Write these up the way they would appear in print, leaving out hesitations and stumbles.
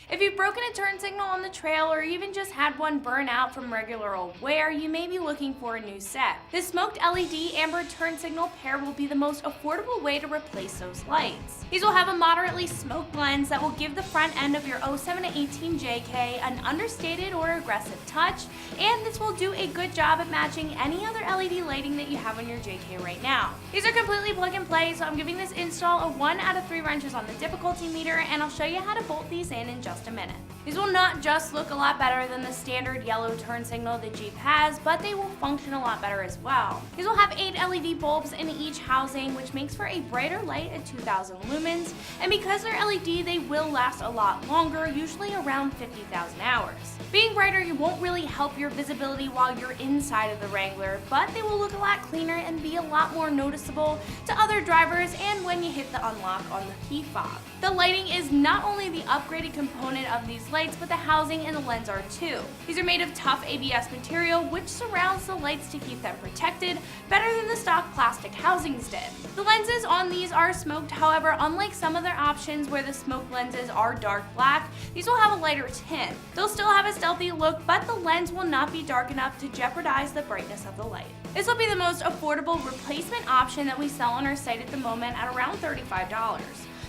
If you've broken a turn signal on the trail or even just had one burn out from regular old wear, you may be looking for a new set. This smoked LED amber turn signal pair will be the most affordable way to replace those lights. These will have a moderately smoked lens that will give the front end of your 07 to 18 JK an understated or aggressive touch, and this will do a good job at matching any other LED lighting that you have on your JK right now. These are completely plug and play, so I'm giving this install a 1 out of 3 wrenches on the difficulty meter, and I'll show you how to bolt these in just a minute. These will not just look a lot better than the standard yellow turn signal the Jeep has, but they will function a lot better as well. These will have 8 LED bulbs in each housing, which makes for a brighter light at 2000 lumens, and because they're LED, they will last a lot longer, usually around 50,000 hours. Being brighter won't really help your visibility while you're inside of the Wrangler, but they will look a lot cleaner and be a lot more noticeable to other drivers and when you hit the unlock on the key fob. The lighting is not only the upgraded component of these lights, but the housing and the lens are too. These are made of tough ABS material, which surrounds the lights to keep them protected better than the stock plastic housings did. The lenses on these are smoked, however, unlike some other options where the smoked lenses are dark black, these will have a lighter tint. They'll still have a stealthy look, but the lens will not be dark enough to jeopardize the brightness of the light. This will be the most affordable replacement option that we sell on our site at the moment at around $35.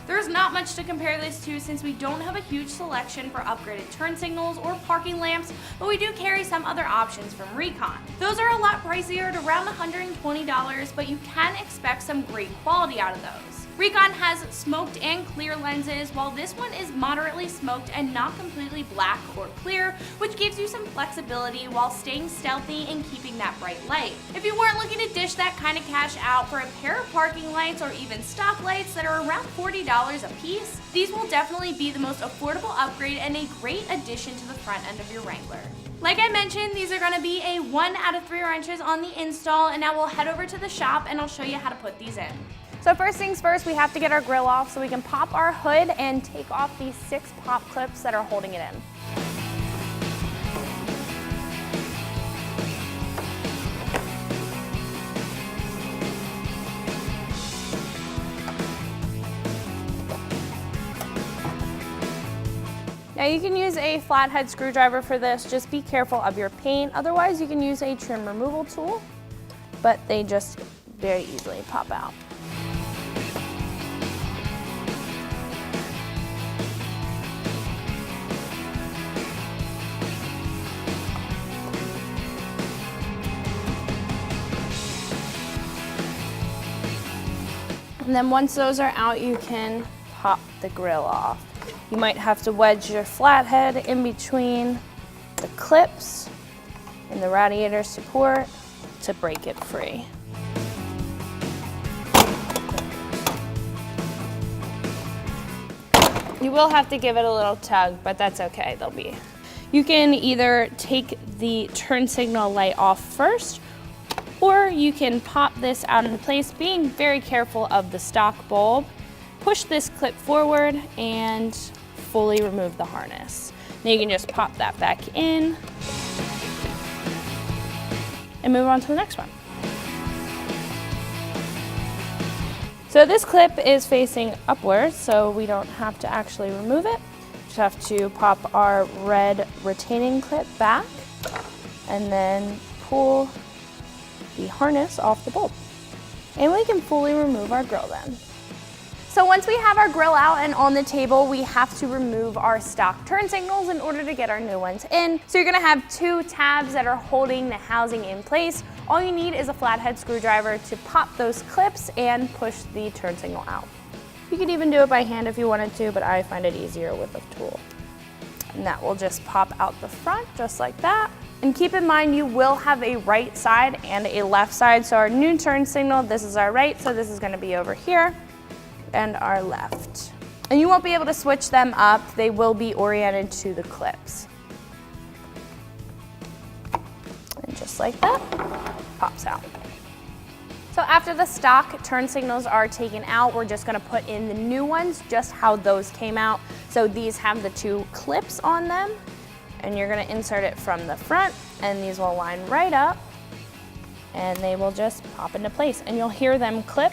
There's not much to compare this to since we don't have a huge selection for upgraded turn signals or parking lamps, but we do carry some other options from Recon. Those are a lot pricier at around $120, but you can expect some great quality out of those. Recon has smoked and clear lenses, while this one is moderately smoked and not completely black or clear, which gives you some flexibility while staying stealthy and keeping that bright light. If you weren't looking to dish that kind of cash out for a pair of parking lights or even stock lights that are around $40 a piece, these will definitely be the most affordable upgrade and a great addition to the front end of your Wrangler. Like I mentioned, these are going to be a 1 out of 3 wrenches on the install, and now we'll head over to the shop and I'll show you how to put these in. So first things first, we have to get our grill off so we can pop our hood and take off these 6 pop clips that are holding it in. Now you can use a flathead screwdriver for this, just be careful of your paint. Otherwise you can use a trim removal tool, but they just very easily pop out. And then once those are out, you can pop the grill off. You might have to wedge your flathead in between the clips and the radiator support to break it free. You will have to give it a little tug, but that's okay, they'll be. You can either take the turn signal light off first, or you can pop this out into place, being very careful of the stock bulb. Push this clip forward and fully remove the harness. Now you can just pop that back in and move on to the next one. So this clip is facing upwards, so we don't have to actually remove it. Just have to pop our red retaining clip back and then pull the harness off the bulb. And we can fully remove our grill then. So once we have our grill out and on the table, we have to remove our stock turn signals in order to get our new ones in. So you're gonna have 2 tabs that are holding the housing in place. All you need is a flathead screwdriver to pop those clips and push the turn signal out. You could even do it by hand if you wanted to, but I find it easier with a tool. And that will just pop out the front just like that. And keep in mind, you will have a right side and a left side. So our new turn signal, this is our right, so this is gonna be over here, and our left. And you won't be able to switch them up. They will be oriented to the clips. And just like that, pops out. So after the stock turn signals are taken out, we're just gonna put in the new ones, just how those came out. So these have the 2 clips on them, and you're gonna insert it from the front, and these will line right up, and they will just pop into place. And you'll hear them clip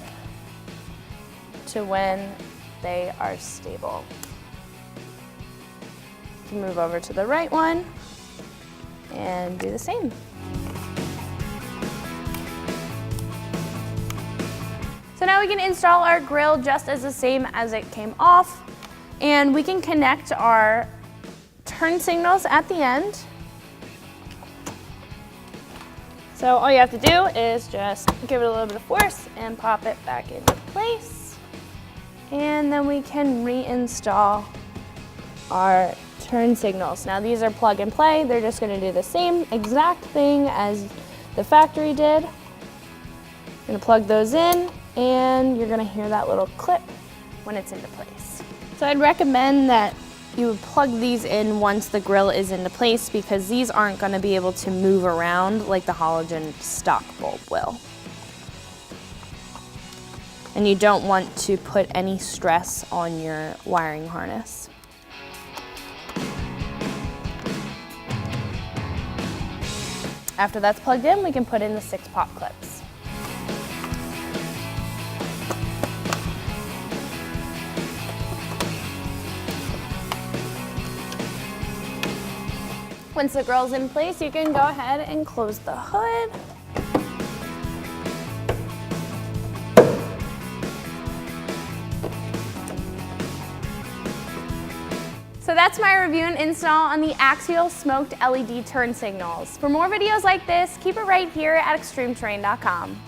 to when they are stable. can move over to the right one and do the same. So now we can install our grill just as the same as it came off, and we can connect our turn signals at the end. So all you have to do is just give it a little bit of force and pop it back into place. And then we can reinstall our turn signals. Now these are plug and play. They're just gonna do the same exact thing as the factory did. You're gonna plug those in and you're gonna hear that little clip when it's into place. So I'd recommend that you would plug these in once the grill is into place, because these aren't gonna be able to move around like the halogen stock bulb will. And you don't want to put any stress on your wiring harness. After that's plugged in, we can put in the 6 pop clips. Once the grill's in place, you can go ahead and close the hood. So that's my review and install on the Axial smoked LED turn signals. For more videos like this, keep it right here at extremeterrain.com.